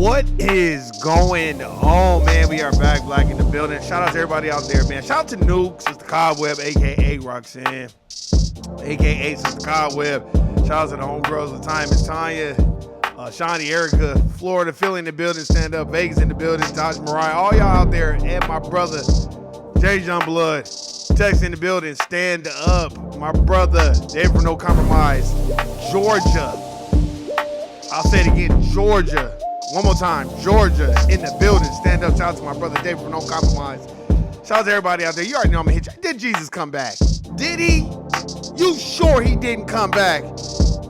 What is going on, man? We are back, Black in the building. Shout out to everybody out there, man. Shout out to Nuke, Sister Cobweb, a.k.a. Roxanne, a.k.a. Sister Cobweb. Shout out to the homegirls, The Time is Tanya, Shawnee, Erica, Florida, Philly in the building, Stand Up, Vegas in the building, Taj Mariah, all y'all out there, and my brother, Jay John Blood, Texas in the building, Stand Up, my brother, Dave for No Compromise, Georgia. I'll say it again, Georgia. One more time, Georgia in the building. Stand up. Shout out to my brother Dave for No Compromise. Shout out to everybody out there. You already know I'm gonna hit you. Did Jesus come back? Did he? You sure he didn't come back?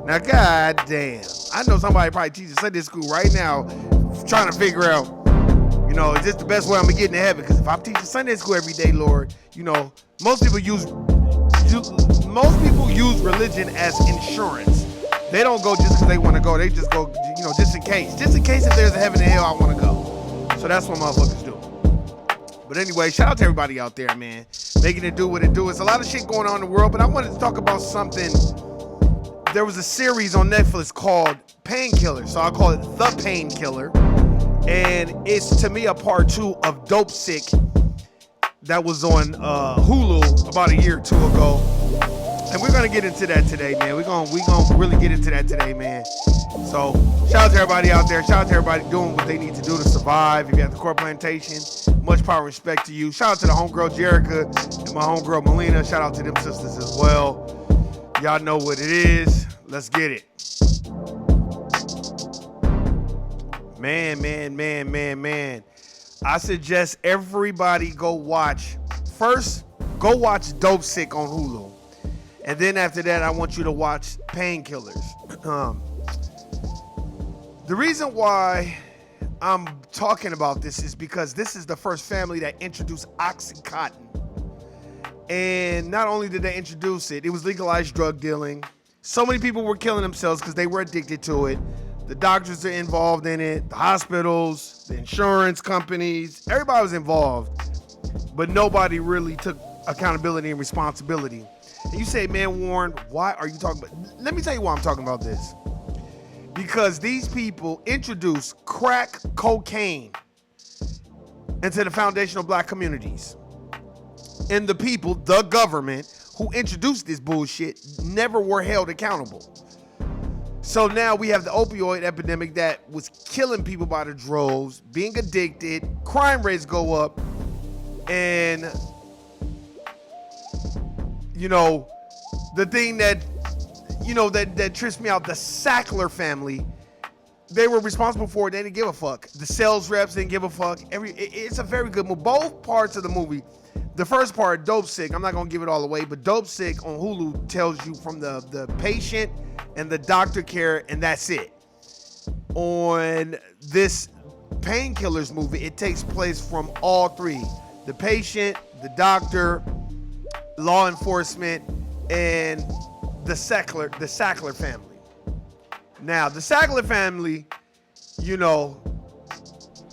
Now, god damn. I know somebody probably teaching Sunday school right now trying to figure out, you know, is this the best way I'm gonna get into heaven? Because if I'm teaching Sunday school every day, Lord, you know, most people use religion as insurance. They don't go just because they want to go. They just go, you know, just in case. Just in case if there's a heaven and hell, I want to go. So that's what motherfuckers do. But anyway, shout out to everybody out there, man. Making it do what it do. It's a lot of shit going on in the world, but I wanted to talk about something. There was a series on Netflix called Painkiller. So I call it The Painkiller. And it's, to me, a part 2 of Dope Sick that was on Hulu about a year or two ago. And we're gonna get into that today, man. We're gonna really get into that today, man. So shout out to everybody out there. Shout out to everybody doing what they need to do to survive. If you have the Core Plantation, much power and respect to you. Shout out to the homegirl Jerica and my homegirl Melina. Shout out to them sisters as well. Y'all know what it is. Let's get it. Man. I suggest everybody go watch. First, go watch Dope Sick on Hulu. And then after that, I want you to watch Painkillers. The reason why I'm talking about this is because this is the first family that introduced Oxycontin. And not only did they introduce it, it was legalized drug dealing. So many people were killing themselves because they were addicted to it. The doctors are involved in it, the hospitals, the insurance companies, everybody was involved. But nobody really took accountability and responsibility. And you say, man, Warren, why are you talking about? Let me tell you why I'm talking about this. Because these people introduced crack cocaine into the foundational black communities. And the people, the government, who introduced this bullshit never were held accountable. So now we have the opioid epidemic that was killing people by the droves, being addicted, crime rates go up, and you know, the thing that, you know, that trips me out, the Sackler family, they were responsible for it. They didn't give a fuck. The sales reps didn't give a fuck. It's a very good movie. Both parts of the movie. The first part, Dope Sick, I'm not going to give it all away, but Dope Sick on Hulu tells you from the patient and the doctor care, and that's it. On this Painkillers movie, it takes place from all three. The patient, the doctor, law enforcement, and the Sackler family. Now, the Sackler family, you know,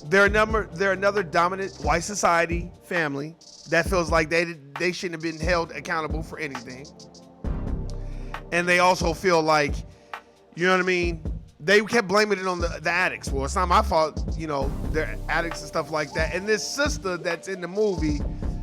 they're another dominant white society family that feels like they shouldn't have been held accountable for anything. And they also feel like, you know what I mean? They kept blaming it on the addicts. Well, it's not my fault, you know, they're addicts and stuff like that. And this sister that's in the movie,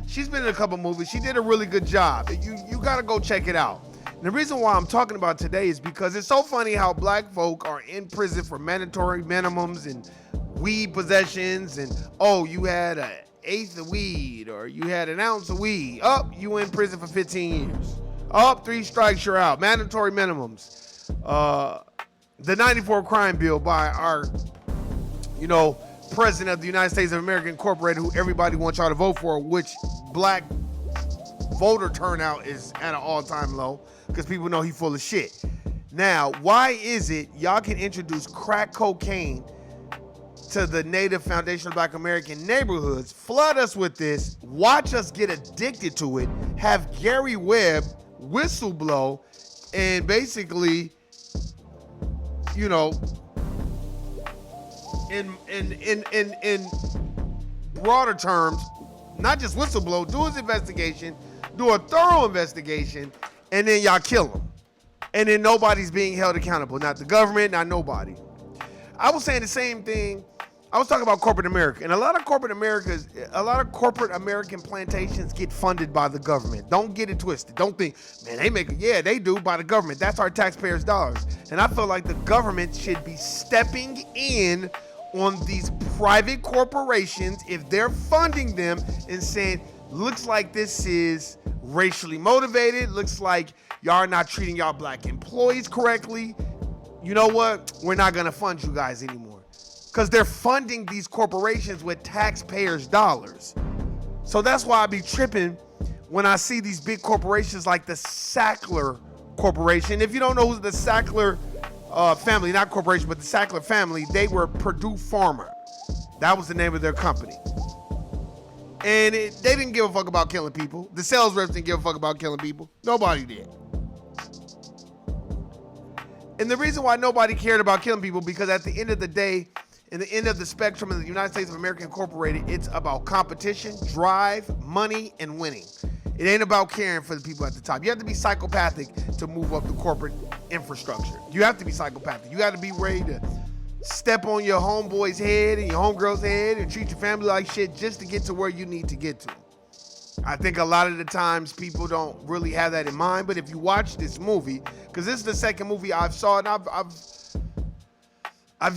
she's been in a couple movies. She did a really good job. You got to go check it out. And the reason why I'm talking about today is because it's so funny how black folk are in prison for mandatory minimums and weed possessions. And, oh, you had an eighth of weed or you had an ounce of weed. Oh, you in prison for 15 years. Oh, 3 strikes, you're out. Mandatory minimums. The 94 crime bill by our, you know, president of the United States of America Incorporated, who everybody wants y'all to vote for, which black voter turnout is at an all-time low because people know he's full of shit. Now, why is it y'all can introduce crack cocaine to the Native Foundation of Black American neighborhoods, flood us with this, watch us get addicted to it, have Gary Webb whistleblow, and basically, you know, in broader terms, not just whistleblow, do his investigation, do a thorough investigation, and then y'all kill him. And then nobody's being held accountable. Not the government, not nobody. I was saying the same thing. I was talking about corporate America, and a lot of corporate American plantations get funded by the government. Don't get it twisted. Don't think, man, they make it. Yeah, they do, by the government. That's our taxpayers' dollars. And I feel like the government should be stepping in on these private corporations if they're funding them and saying, looks like this is racially motivated. Looks like y'all are not treating y'all black employees correctly. You know what? We're not going to fund you guys anymore. Because they're funding these corporations with taxpayers' dollars. So that's why I be tripping when I see these big corporations like the Sackler Corporation. If you don't know who's the Sackler family, not corporation, but the Sackler family, they were Purdue Pharma. That was the name of their company. And they didn't give a fuck about killing people. The sales reps didn't give a fuck about killing people. Nobody did. And the reason why nobody cared about killing people, because at the end of the day, in the end of the spectrum in the United States of America Incorporated, it's about competition, drive, money, and winning. It ain't about caring for the people at the top. You have to be psychopathic to move up the corporate infrastructure. You have to be psychopathic. You got to be ready to step on your homeboy's head and your homegirl's head and treat your family like shit just to get to where you need to get to. I think a lot of the times people don't really have that in mind, but if you watch this movie, because this is the second movie I've saw, and I've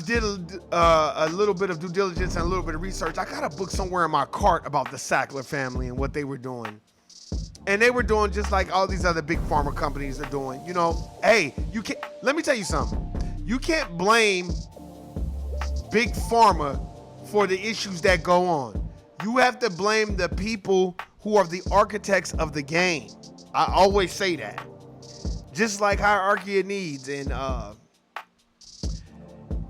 did a little bit of due diligence and a little bit of research. I got a book somewhere in my cart about the Sackler family and what they were doing. And they were doing just like all these other big pharma companies are doing. You know, hey, you can't, let me tell you something. You can't blame big pharma for the issues that go on. You have to blame the people who are the architects of the game. I always say that. Just like hierarchy of needs and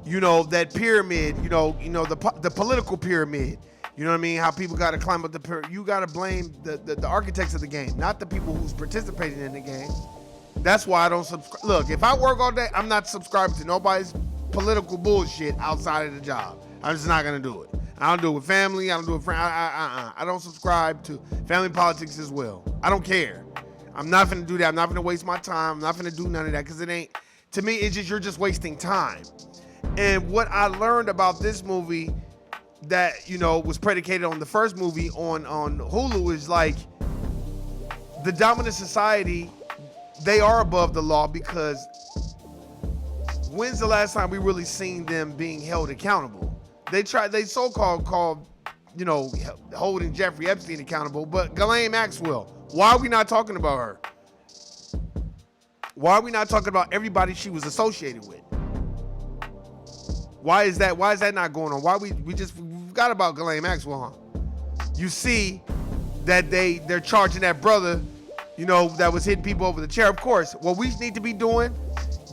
you know, that pyramid, you know the political pyramid. You know what I mean? How people got to climb up the pyramid. You got to blame the architects of the game, not the people who's participating in the game. That's why I don't subscribe. Look, if I work all day, I'm not subscribing to nobody's political bullshit outside of the job. I'm just not going to do it. I don't do it with family. I don't do it with friends. I don't subscribe to family politics as well. I don't care. I'm not going to do that. I'm not going to waste my time. I'm not going to do none of that because it ain't, to me, it's just, you're just wasting time. And what I learned about this movie that, you know, was predicated on the first movie on Hulu is like the dominant society, they are above the law because when's the last time we really seen them being held accountable? They so-called, you know, holding Jeffrey Epstein accountable, but Ghislaine Maxwell, why are we not talking about her? Why are we not talking about everybody she was associated with? Why is that not going on? Why we forgot about Ghislaine Maxwell, huh? You see that they're charging that brother, you know, that was hitting people over the chair. Of course, what we need to be doing,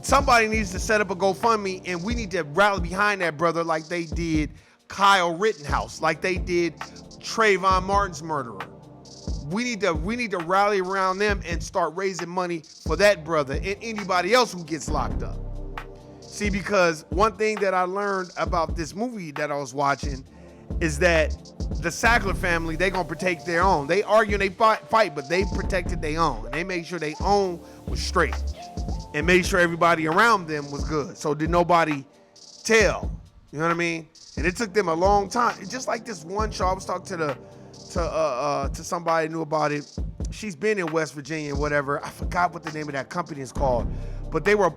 somebody needs to set up a GoFundMe and we need to rally behind that brother like they did Kyle Rittenhouse, like they did Trayvon Martin's murderer. We need to rally around them and start raising money for that brother and anybody else who gets locked up. See, because one thing that I learned about this movie that I was watching is that the Sackler family, they gonna protect their own. They argue and they fight, but they protected their own. They made sure their own was straight. and made sure everybody around them was good. So did nobody tell? You know what I mean? And it took them a long time. It's just like this one show. I was talking to somebody who knew about it. She's been in West Virginia, whatever. I forgot what the name of that company is called, but they were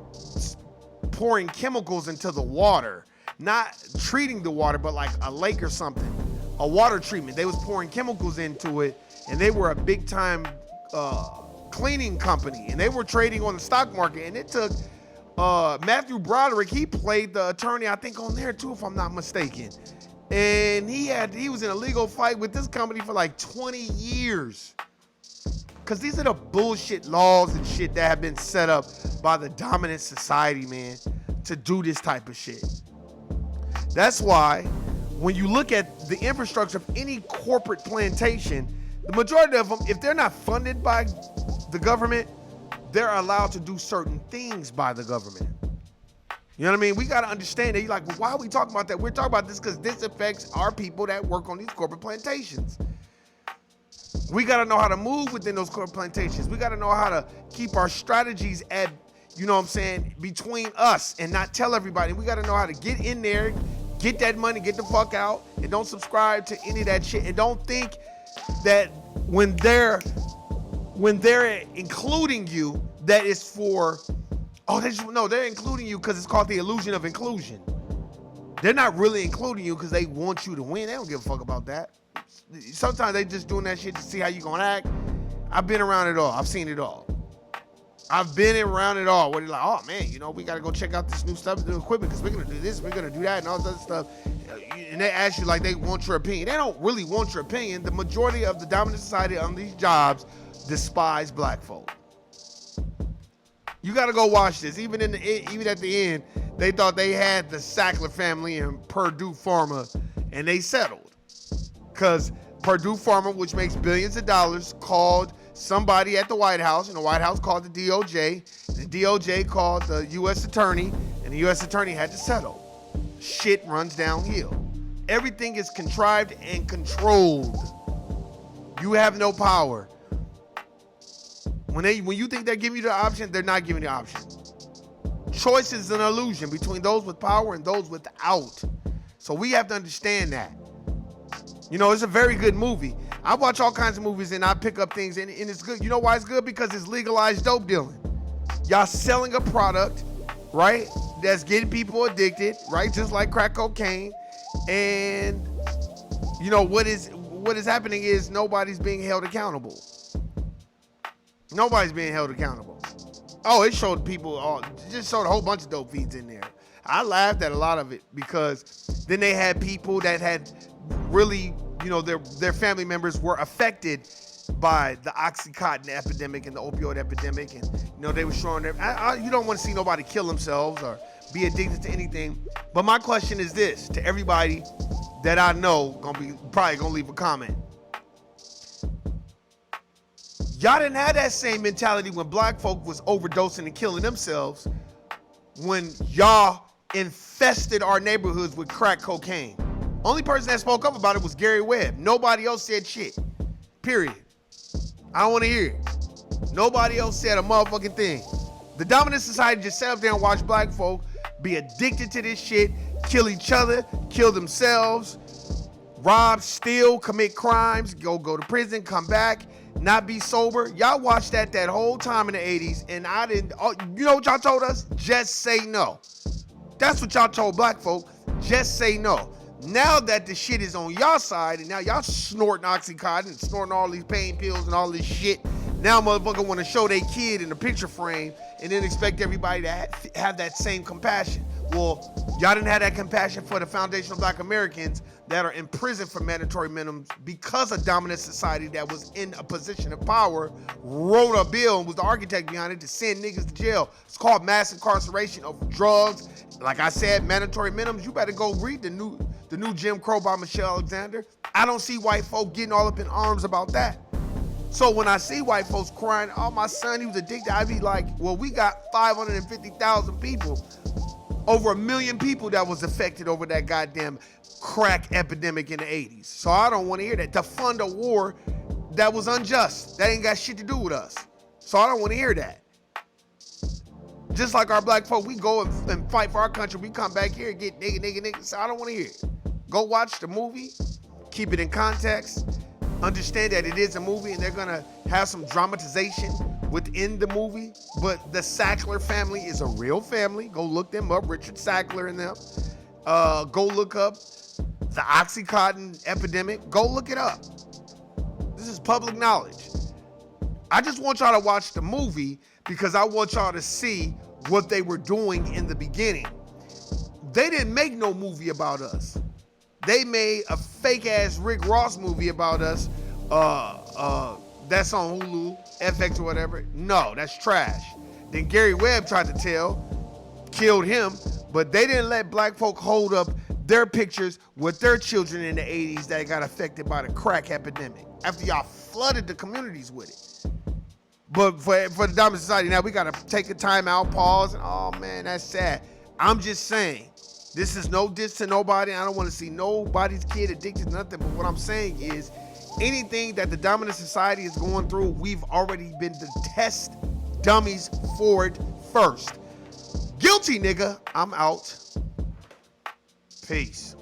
pouring chemicals into the water, not treating the water, but like a lake or something, a water treatment. They was pouring chemicals into it, and they were a big time cleaning company, and they were trading on the stock market. And it took Matthew Broderick, he played the attorney, I think, on there too, if I'm not mistaken. And he was in a legal fight with this company for like 20 years. Because these are the bullshit laws and shit that have been set up by the dominant society, man, to do this type of shit. That's why when you look at the infrastructure of any corporate plantation, the majority of them, if they're not funded by the government, they're allowed to do certain things by the government. You know what I mean? We got to understand that. You're like, well, why are we talking about that? We're talking about this because this affects our people that work on these corporate plantations. We got to know how to move within those corporate plantations. We got to know how to keep our strategies at, you know what I'm saying, between us and not tell everybody. We got to know how to get in there, get that money, get the fuck out, and don't subscribe to any of that shit. And don't think that when they're including you, that is for, they're including you because it's called the illusion of inclusion. They're not really including you because they want you to win. They don't give a fuck about that. Sometimes they just doing that shit to see how you gonna act. I've been around it all. I've seen it all. I've been around it all. Where they're like, oh man, we gotta go check out this new stuff, new equipment, because we're gonna do this, we're gonna do that, and all this other stuff. And they ask you like they want your opinion. They don't really want your opinion. The majority of the dominant society on these jobs despise black folk. You gotta go watch this. Even at the end, they thought they had the Sackler family and Purdue Pharma, and they settled. Because Purdue Pharma, which makes billions of dollars, called somebody at the White House, and the White House called the DOJ. The DOJ called the U.S. attorney, and the U.S. attorney had to settle. Shit runs downhill. Everything is contrived and controlled. You have no power. When you think they're giving you the option, they're not giving you the option. Choice is an illusion between those with power and those without. So we have to understand that. It's a very good movie. I watch all kinds of movies and I pick up things and it's good. You know why it's good? Because it's legalized dope dealing. Y'all selling a product, right? That's getting people addicted, right? Just like crack cocaine. And what is happening is nobody's being held accountable. Nobody's being held accountable. Oh, it showed just showed a whole bunch of dope feeds in there. I laughed at a lot of it because then they had people that had really, their family members were affected by the Oxycontin epidemic and the opioid epidemic. And, they were showing them, you don't want to see nobody kill themselves or be addicted to anything. But my question is this to everybody that I know probably gonna leave a comment. Y'all didn't have that same mentality when black folk was overdosing and killing themselves when y'all infested our neighborhoods with crack cocaine. Only person that spoke up about it was Gary Webb. Nobody else said shit. Period. I don't want to hear it. Nobody else said a motherfucking thing. The dominant society just sat up there and watched black folk be addicted to this shit, kill each other, kill themselves, rob, steal, commit crimes, go to prison, come back, not be sober. Y'all watched that whole time in the 80s, and I didn't. You know what y'all told us? Just say no. That's what y'all told black folk. Just say no. Now that the shit is on y'all side, and now y'all snorting Oxycontin and snorting all these pain pills and all this shit, now motherfucker want to show their kid in the picture frame and then expect everybody to have that same compassion. Well, y'all didn't have that compassion for the foundational black Americans that are in prison for mandatory minimums because of dominant society that was in a position of power, wrote a bill and was the architect behind it to send niggas to jail. It's called mass incarceration of drugs. Like I said, mandatory minimums. You better go read the new Jim Crow by Michelle Alexander. I don't see white folk getting all up in arms about that. So when I see white folks crying, oh, my son, he was addicted, I be like, well, we got 550,000 people, over 1 million people that was affected over that goddamn crack epidemic in the 80s. So I don't want to hear that. To fund a war that was unjust. That ain't got shit to do with us. So I don't want to hear that. just like our black folk, we go and fight for our country. We come back here and get nigga. So I don't want to hear it. Go watch the movie. Keep it in context. Understand that it is a movie and they're going to have some dramatization within the movie. But the Sackler family is a real family. Go look them up. Richard Sackler and them. Go look up the Oxycontin epidemic. Go look it up. This is public knowledge. I just want y'all to watch the movie because I want y'all to see what they were doing in the beginning. They didn't make no movie about us. They made a fake-ass Rick Ross movie about us. That's on Hulu, FX or whatever. No, that's trash. Then Gary Webb tried to killed him, but they didn't let black folk hold up their pictures with their children in the 80s that got affected by the crack epidemic after y'all flooded the communities with it. But for the Diamond Society, now we got to take a time out, pause, and oh man, that's sad. I'm just saying, this is no diss to nobody. I don't want to see nobody's kid addicted to nothing. But what I'm saying is, anything that the Dominant Society is going through, we've already been the test dummies for it first. Guilty, nigga. I'm out. Peace.